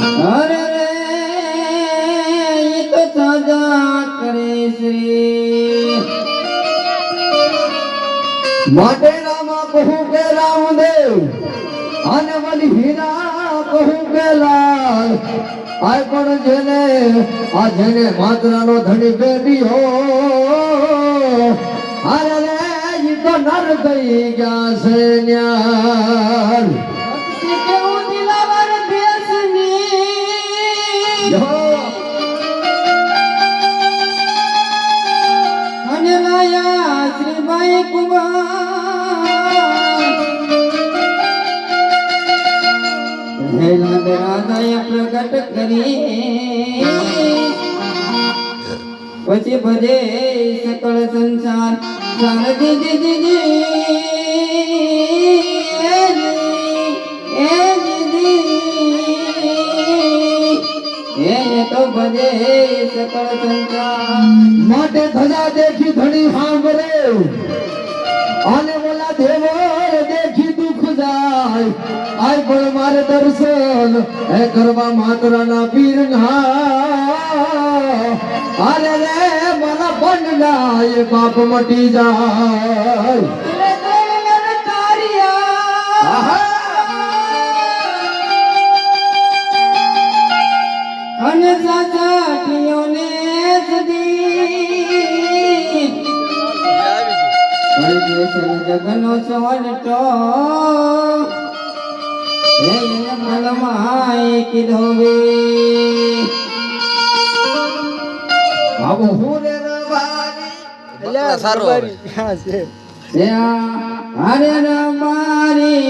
અરે રે ઈ તો સાજા કરે શ્રી માટે રામા કહું કે રામદેવ અને વળી હીરા કહું કે લાલ આય પણ જેને માત્રાનો ધણી બેઠી અરે રે ઈ તો નર થઈ ગયા છે ન્યાર કેવું દિલાવર દેશની અને લાયા શ્રીબાઈ કુમાર હેલા રાધાએ પ્રગટ કરી પછી ભજે સકળ સંસાર શારદી દીદી તો ભજે સકળ સંસાર માટે ધજા દેખી ધણી સાંભળે અને ઓલા દેવર દેખી દુઃખ જાય આય પણ મારે દર્શન હે કરવા માતરાના પીરના અરે રે મારા બંધના એ પાપ મટી જાય અને સાચા પિયોને સદી જગનો સોલટો હે મલમાય કીધો વે આવો હું રે રવાની સારો હરે રમારી